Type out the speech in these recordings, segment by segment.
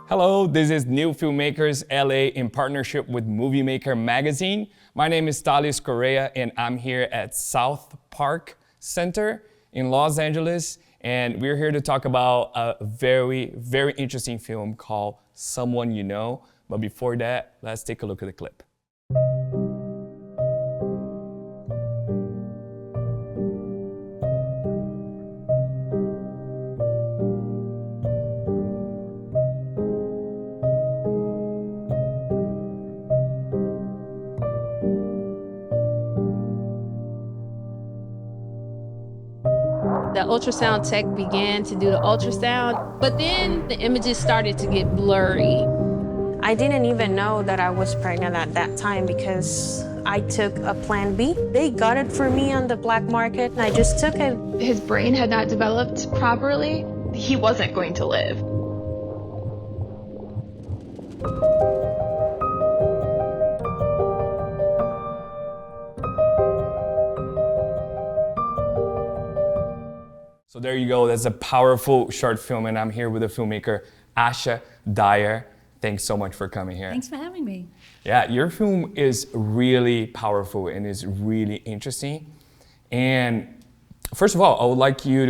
Hello, this is NewFilmmakers LA in partnership with Movie Maker magazine. My name is Thales Correa and I'm here at South Park Center in Los Angeles. And we're here to talk about a very, very interesting film called Someone You Know. But before that, let's take a look at the clip. The ultrasound tech began to do the ultrasound, but then the images started to get blurry. I didn't even know that I was pregnant at that time because I took a plan B. They got it for me on the black market and I just took it. His brain had not developed properly. He wasn't going to live. So there you go, that's a powerful short film, and I'm here with the filmmaker, Asha, Dahya. Thanks so much for coming here. Thanks for having me. Yeah, your film is really powerful and is really interesting. And first of all, I would like you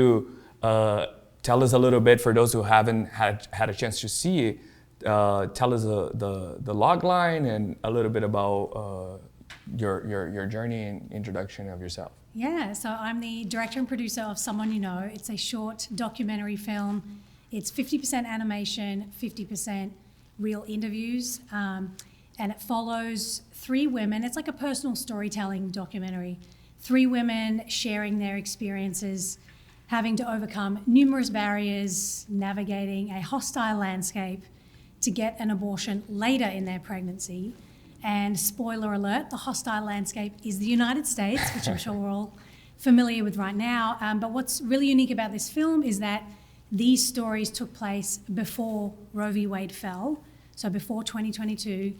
to tell us a little bit, for those who haven't had a chance to see it, tell us the log line and a little bit about your journey and introduction of yourself. Yeah, so I'm the director and producer of Someone You Know. It's a short documentary film. It's 50% animation, 50% real interviews, and it follows three women. It's like a personal storytelling documentary. Three women sharing their experiences, having to overcome numerous barriers, navigating a hostile landscape to get an abortion later in their pregnancy. And spoiler alert, the hostile landscape is the United States, which I'm sure we're all familiar with right now. But what's really unique about this film is that these stories took place before Roe v. Wade fell, so before 2022.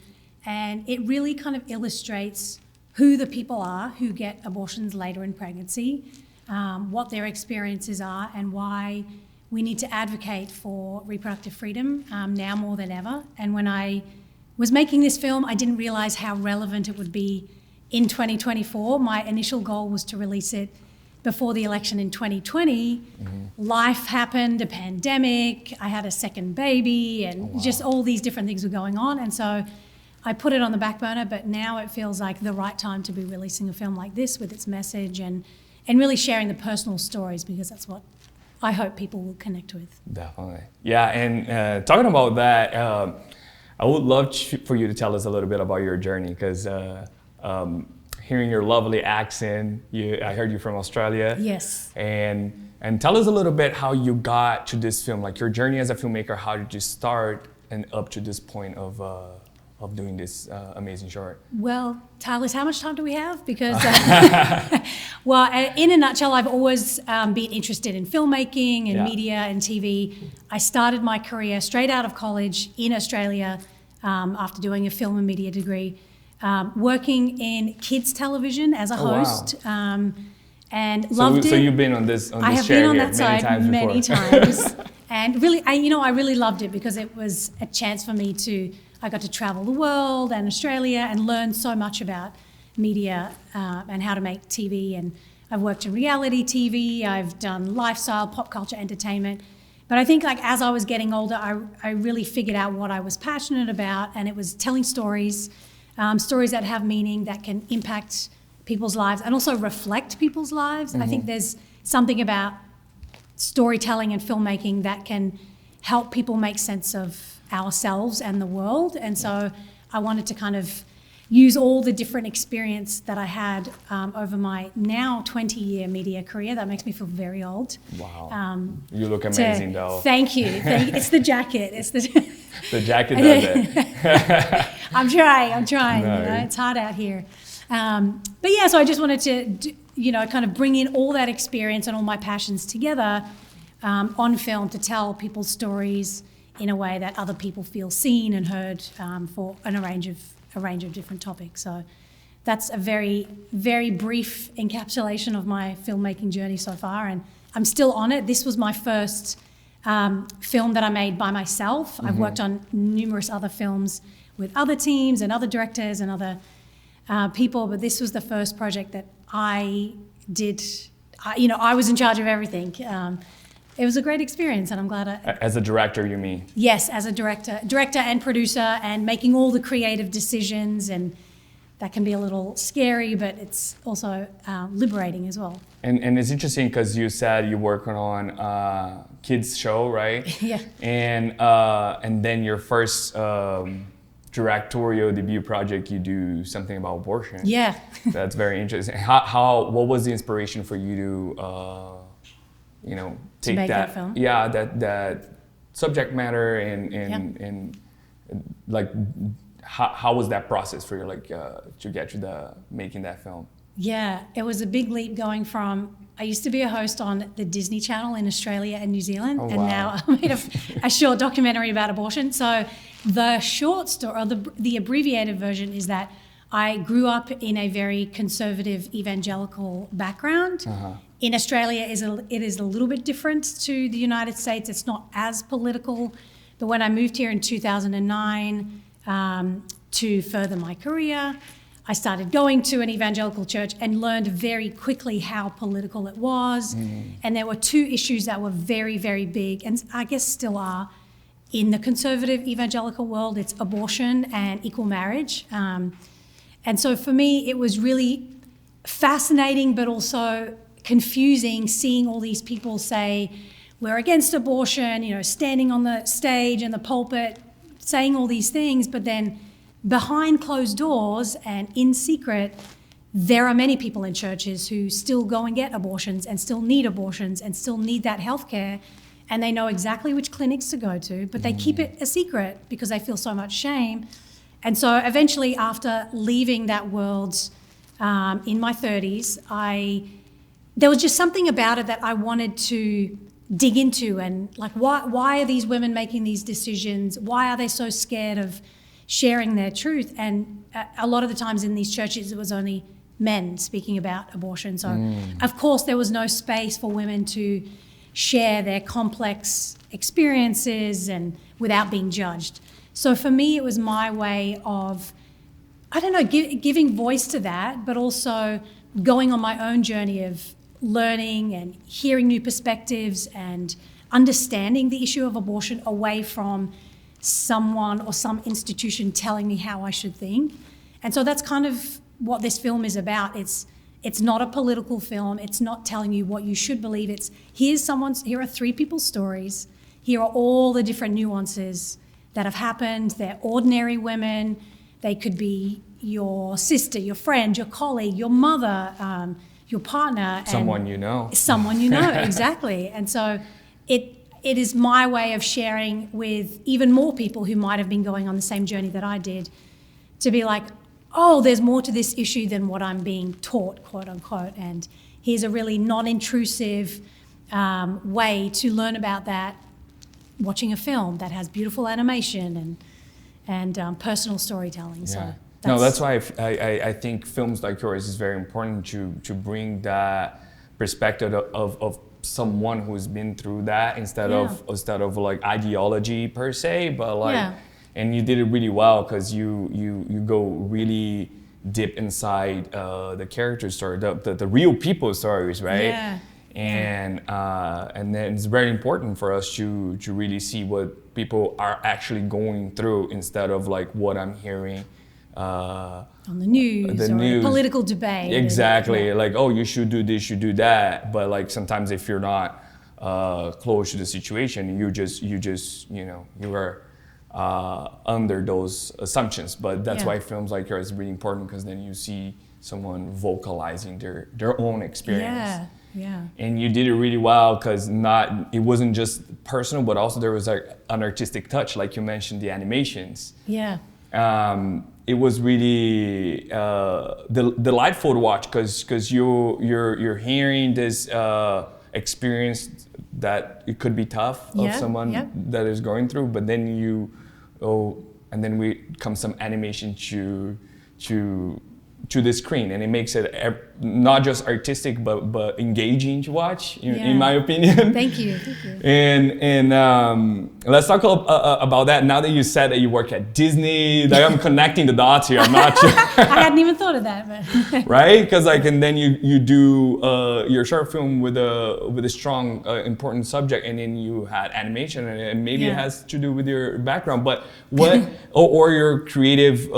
And it really kind of illustrates who the people are who get abortions later in pregnancy, what their experiences are, and why we need to advocate for reproductive freedom now more than ever. And when I was making this film, I didn't realize how relevant it would be in 2024. My initial goal was to release it before the election in 2020. Life happened, a pandemic, I had a second baby, and just all these different things were going on. And so I put it on the back burner, but now it feels like the right time to be releasing a film like this with its message and really sharing the personal stories, because that's what I hope people will connect with. Definitely. Yeah, and talking about that, I would love for you to tell us a little bit about your journey, because hearing your lovely accent, I heard you from Australia. Yes. And tell us a little bit how you got to this film, like your journey as a filmmaker. How did you start and up to this point of doing this amazing short? Well, Thales, how much time do we have? Because, well, in a nutshell, I've always been interested in filmmaking and media and TV. I started my career straight out of college in Australia after doing a film and media degree, working in kids television as a host. And loved it. So you've been on this I have been on that side many times. And really, I really loved it because it was a chance for me I got to travel the world and Australia and learn so much about media and how to make TV. And I've worked in reality TV, I've done lifestyle, pop culture, entertainment. But I think like as I was getting older, I really figured out what I was passionate about, and it was telling stories, stories that have meaning, that can impact people's lives and also reflect people's lives. I think there's something about storytelling and filmmaking that can help people make sense of ourselves and the world. And so I wanted to kind of use all the different experience that I had over my now 20-year media career. That makes me feel very old. Wow. You look amazing though. Thank you. It's the jacket. It's the jacket does it. I'm trying. No. You know, it's hard out here. But yeah, so I just wanted to, kind of bring in all that experience and all my passions together on film to tell people's stories in a way that other people feel seen and heard for a range of different topics. So that's a very, very brief encapsulation of my filmmaking journey so far, and I'm still on it. This was my first film that I made by myself. I've worked on numerous other films with other teams and other directors and other people, but this was the first project that I did. I was in charge of everything. It was a great experience, and I'm glad As a director, you mean? Yes, as a director and producer, and making all the creative decisions, and that can be a little scary, but it's also liberating as well. And it's interesting because you said you're working on kids show, right? Yeah. And then your first directorial debut project, you do something about abortion. Yeah. That's very interesting. What was the inspiration for you to take make that film? Yeah, that subject matter and like how was that process for you, like to get to the making that film? Yeah, it was a big leap going from, I used to be a host on the Disney Channel in Australia and New Zealand, and now I made a short documentary about abortion. So the short story, or the abbreviated version, is that I grew up in a very conservative evangelical background. In Australia, it is a little bit different to the United States. It's not as political. But when I moved here in 2009 to further my career, I started going to an evangelical church and learned very quickly how political it was. And there were two issues that were very, very big, and I guess still are, in the conservative evangelical world. It's abortion and equal marriage. And so for me, it was really fascinating, but also confusing, seeing all these people say, we're against abortion, standing on the stage and the pulpit, saying all these things, but then behind closed doors and in secret, there are many people in churches who still go and get abortions and still need abortions and still need that healthcare, and they know exactly which clinics to go to, but they keep it a secret because they feel so much shame. And so eventually, after leaving that world in my 30s, there was just something about it that I wanted to dig into, and like, why are these women making these decisions? Why are they so scared of sharing their truth? And a lot of the times in these churches, it was only men speaking about abortion. So of course there was no space for women to share their complex experiences and without being judged. So for me, it was my way of, giving voice to that, but also going on my own journey of learning and hearing new perspectives and understanding the issue of abortion away from someone or some institution telling me how I should think. And so that's kind of what this film is about. It's not a political film. It's not telling you what you should believe. It's here are three people's stories. Here are all the different nuances that have happened. They're ordinary women. They could be your sister, your friend, your colleague, your mother, your partner. Someone you know. Someone you know, exactly. And so it is my way of sharing with even more people who might have been going on the same journey that I did, to be like, oh, there's more to this issue than what I'm being taught, quote unquote. And here's a really non-intrusive way to learn about that, watching a film that has beautiful animation and personal storytelling. Yeah. So that's why I think films like yours is very important to bring that perspective of someone who's been through that instead of like ideology per se, but like, and you did it really well because you go really deep inside the character story, the real people stories, right? Yeah. And then it's very important for us to really see what people are actually going through instead of like what I'm hearing on the news or political debate. Exactly. Like, oh, you should do this, you do that. But like sometimes if you're not close to the situation, you are under those assumptions. But that's why films like yours is really important, because then you see someone vocalizing their own experience. Yeah. And you did it really well, because it wasn't just personal, but also there was like an artistic touch, like you mentioned, the animations. Yeah. It was really delightful to watch, because you're hearing this experience that it could be tough of someone that is going through, but then and then we come some animation to to the screen, and it makes it not just artistic but engaging to watch, in my opinion. Thank you. Thank you. And let's talk about that. Now that you said that you work at Disney, like I'm connecting the dots here. I'm not sure. I hadn't even thought of that, but right? Because like, and then you do your short film with a strong important subject, and then you had animation, and maybe it has to do with your background, but what or your creative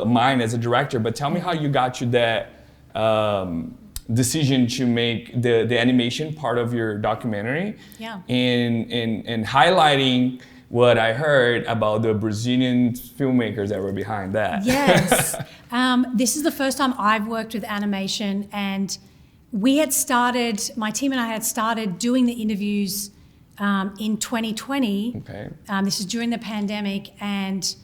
mind as a director. But tell me how you got to that decision to make the animation part of your documentary, and highlighting what I heard about the Brazilian filmmakers that were behind that. Yes. This is the first time I've worked with animation, and we had started, my team and I had started doing the interviews in 2020. Okay. This is during the pandemic, and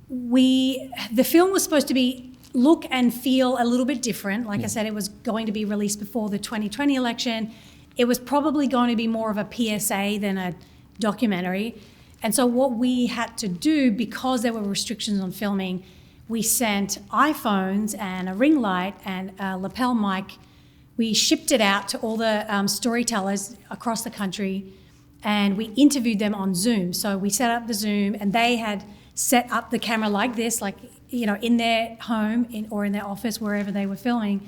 the film was supposed to look and feel a little bit different. Like I said, it was going to be released before the 2020 election. It was probably going to be more of a PSA than a documentary. And so what we had to do, because there were restrictions on filming, we sent iPhones and a ring light and a lapel mic. We shipped it out to all the storytellers across the country, and we interviewed them on Zoom. So we set up the Zoom, and they had set up the camera like this, like, in their home or in their office, wherever they were filming.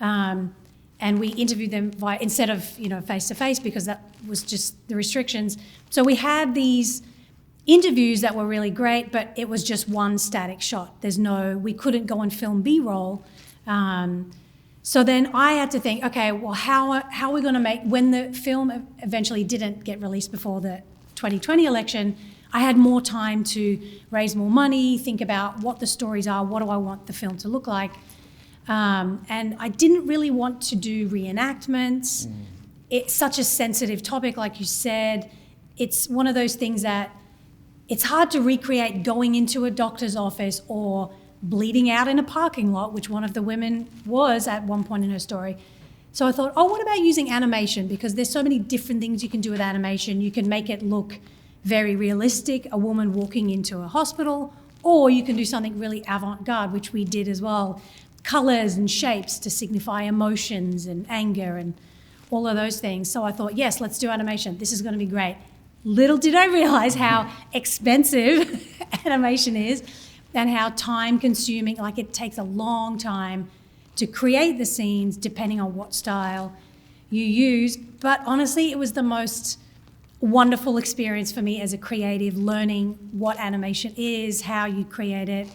And we interviewed them instead of, face-to-face, because that was just the restrictions. So we had these interviews that were really great, but it was just one static shot. We couldn't go and film B-roll. So then I had to think, okay, well, how are we going to make, when the film eventually didn't get released before the 2020 election, I had more time to raise more money, think about what the stories are, what do I want the film to look like. And I didn't really want to do reenactments. It's such a sensitive topic, like you said. It's one of those things that it's hard to recreate going into a doctor's office or bleeding out in a parking lot, which one of the women was at one point in her story. So I thought, what about using animation? Because there's so many different things you can do with animation. You can make it look very realistic, a woman walking into a hospital, or you can do something really avant-garde, which we did as well. Colors and shapes to signify emotions and anger and all of those things. So I thought, yes, let's do animation. This is going to be great. Little did I realize how expensive animation is and how time-consuming, like it takes a long time to create the scenes depending on what style you use. But honestly, it was the most wonderful experience for me as a creative, learning what animation is, how you create it.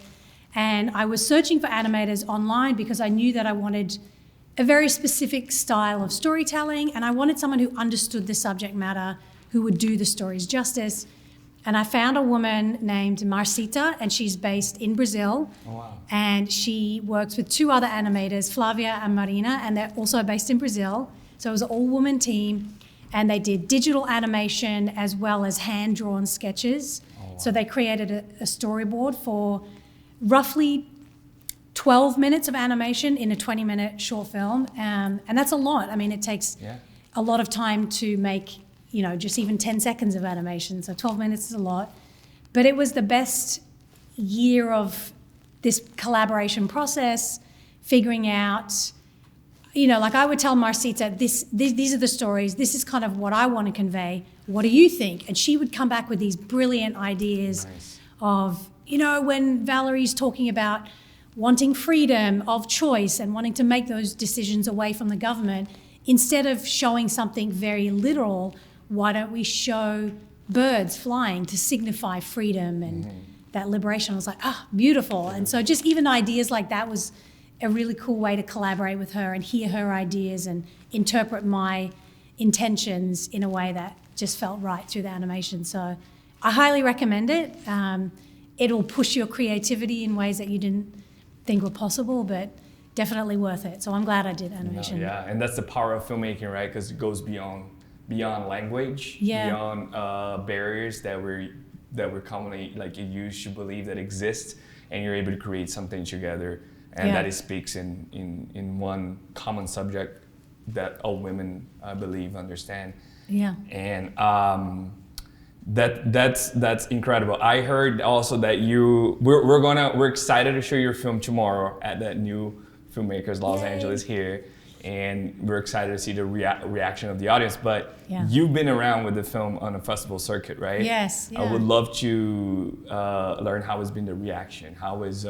And I was searching for animators online because I knew that I wanted a very specific style of storytelling, and I wanted someone who understood the subject matter, who would do the stories justice. And I found a woman named Marcita, and she's based in Brazil. Oh, wow. And she works with two other animators, Flavia and Marina, and they're also based in Brazil. So it was an all-woman team. And they did digital animation as well as hand-drawn sketches. Oh, wow. So they created a storyboard for roughly 12 minutes of animation in a 20-minute short film. And that's a lot. I mean, it takes a lot of time to make, just even 10 seconds of animation. So 12 minutes is a lot. But it was the best year of this collaboration process, figuring out, like I would tell Marcita, these are the stories, this is kind of what I want to convey, what do you think? And she would come back with these brilliant ideas of, when Valerie's talking about wanting freedom of choice and wanting to make those decisions away from the government, instead of showing something very literal, why don't we show birds flying to signify freedom and that liberation? I was like, beautiful. And so just even ideas like that was a really cool way to collaborate with her and hear her ideas and interpret my intentions in a way that just felt right through the animation. So I highly recommend it. It'll push your creativity in ways that you didn't think were possible, but definitely worth it. So I'm glad I did animation. Yeah, and that's the power of filmmaking, right? Because it goes beyond language, beyond barriers that we're commonly used to believe that exist, and you're able to create something together. And that it speaks in one common subject that all women, I believe, understand. Yeah. And that's incredible. I heard also that we're excited to show your film tomorrow at that new Filmmakers Los Angeles here, and we're excited to see the reaction of the audience. But you've been around with the film on a festival circuit, right? Yes. Yeah. I would love to learn how has been the reaction. How's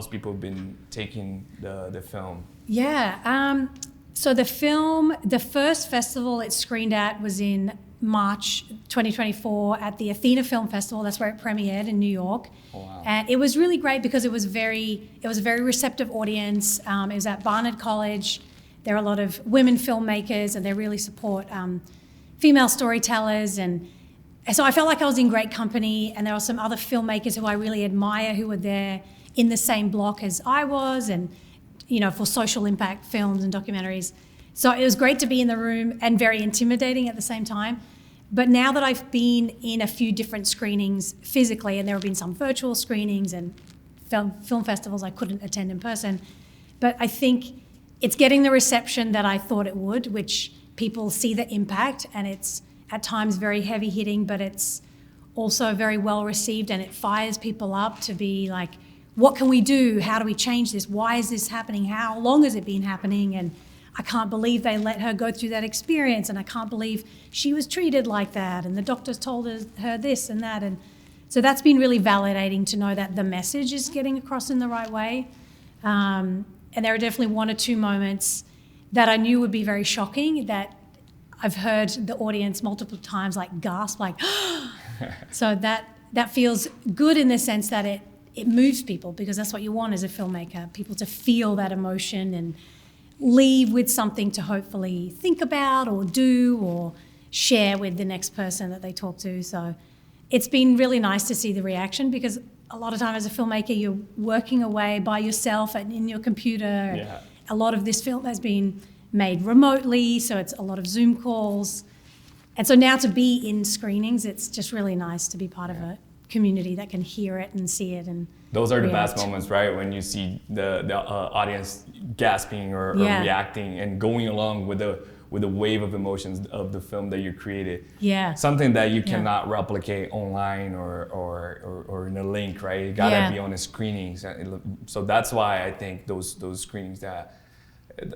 people been taking the film? Yeah. So the first festival it screened at was in March 2024 at the Athena Film Festival. That's where it premiered in New York. Oh, wow. And it was really great because it was a very receptive audience. It was at Barnard College. There are a lot of women filmmakers, and they really support female storytellers. And so I felt like I was in great company, and there were some other filmmakers who I really admire who were there in the same block as I was, and for social impact films and documentaries. So it was great to be in the room and very intimidating at the same time. But now that I've been in a few different screenings physically, and there have been some virtual screenings and film festivals I couldn't attend in person, but I think it's getting the reception that I thought it would, which people see the impact, and it's at times very heavy hitting, but it's also very well received, and it fires people up to be like, what can we do? How do we change this? Why is this happening? How long has it been happening? And I can't believe they let her go through that experience, and I can't believe she was treated like that, and the doctors told her this and that. And so that's been really validating to know that the message is getting across in the right way. And there are definitely one or two moments that I knew would be very shocking that I've heard the audience multiple times like gasp, like, so that feels good in the sense that it moves people, because that's what you want as a filmmaker, people to feel that emotion and leave with something to hopefully think about or do or share with the next person that they talk to. So it's been really nice to see the reaction, because a lot of time as a filmmaker, you're working away by yourself and in your computer. Yeah. A lot of this film has been made remotely, so it's a lot of Zoom calls. And so now to be in screenings, it's just really nice to be part of a community that can hear it and see it. And those are the react. best moments, right? When you see the audience gasping or reacting and going along with the wave of emotions of the film that you created. Yeah. Something that you cannot replicate online or in a link, right? You gotta be on the screenings. So that's why I think those screenings that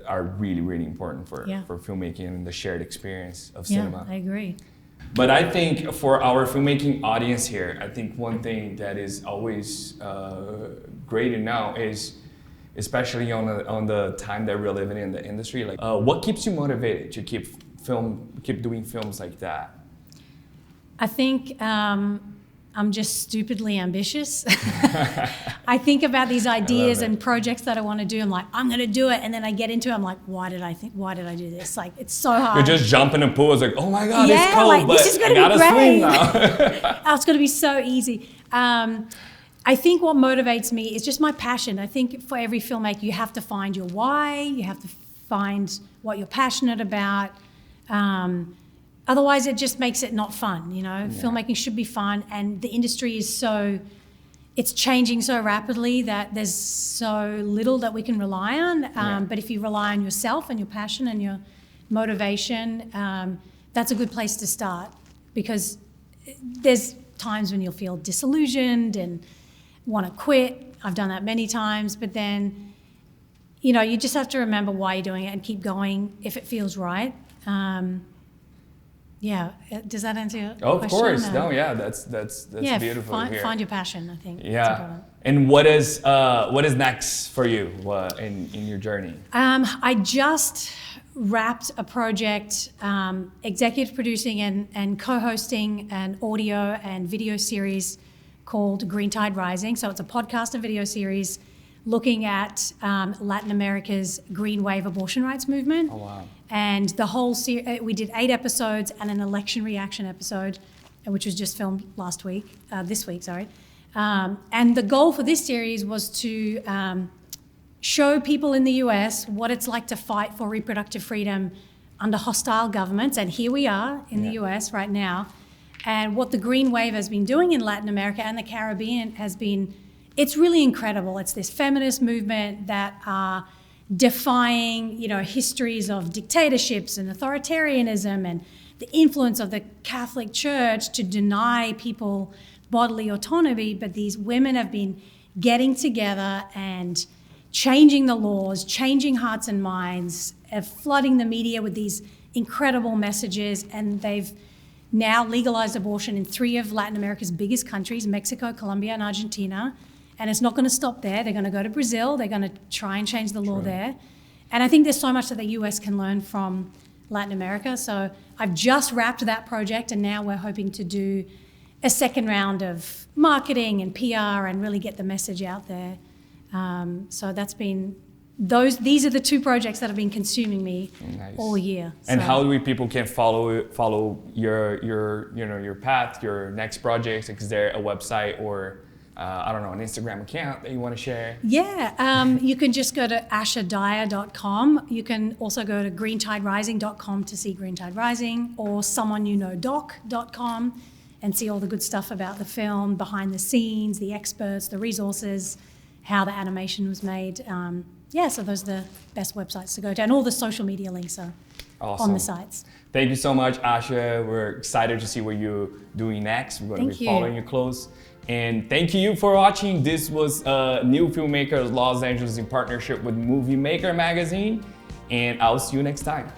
are really, really important for filmmaking and the shared experience of cinema. Yeah, I agree. But I think for our filmmaking audience here, I think one thing that is always great to know is, especially on the time that we're living in the industry, like what keeps you motivated to keep doing films like that? I think I'm just stupidly ambitious. I think about these ideas and projects that I want to do. I'm like, I'm going to do it. And then I get into it. I'm like, why did I do this? Like, it's so hard. You just jump in a pool. It's like, oh my God, it's cold, like, but this is I gonna be gotta swim great. now. Oh, it's going to be so easy. I think what motivates me is just my passion. I think for every filmmaker, you have to find your why. You have to find what you're passionate about. Otherwise, it just makes it not fun. Filmmaking should be fun, and the industry is it's changing so rapidly that there's so little that we can rely on. But if you rely on yourself and your passion and your motivation, that's a good place to start, because there's times when you'll feel disillusioned and want to quit. I've done that many times, but then, you just have to remember why you're doing it and keep going if it feels right. Does that answer your question? Of course, that's beautiful. Find your passion, I think. Yeah. And what is next for you in your journey? I just wrapped a project, executive producing and co-hosting an audio and video series called Green Tide Rising. So it's a podcast and video series looking at Latin America's green wave abortion rights movement. Oh, wow. And the whole series, we did 8 episodes and an election reaction episode, which was just filmed this week. And the goal for this series was to show people in the US what it's like to fight for reproductive freedom under hostile governments. And here we are in the US right now. And what the green wave has been doing in Latin America and the Caribbean it's really incredible. It's this feminist movement that are defying, histories of dictatorships and authoritarianism and the influence of the Catholic Church to deny people bodily autonomy. But these women have been getting together and changing the laws, changing hearts and minds, flooding the media with these incredible messages, and they've now legalized abortion in 3 of Latin America's biggest countries, Mexico, Colombia, and Argentina. And it's not going to stop there. They're going to go to Brazil. They're going to try and change the law there. And I think there's so much that the US can learn from Latin America. So I've just wrapped that project, and now we're hoping to do a second round of marketing and PR and really get the message out there. So that's been these are the 2 projects that have been consuming me all year. And so. how do people can follow your path, your next projects? Is there a website or I don't know, an Instagram account that you want to share? Yeah, you can just go to ashadahya.com. You can also go to greentiderising.com to see Green Tide Rising, or someoneyouknowdoc.com and see all the good stuff about the film, behind the scenes, the experts, the resources, how the animation was made. So those are the best websites to go to, and all the social media links are on the sites. Thank you so much, Asha. We're excited to see what you're doing next. We're going to be following you close. And thank you for watching. This was New Filmmakers Los Angeles in partnership with Movie Maker magazine, and I'll see you next time.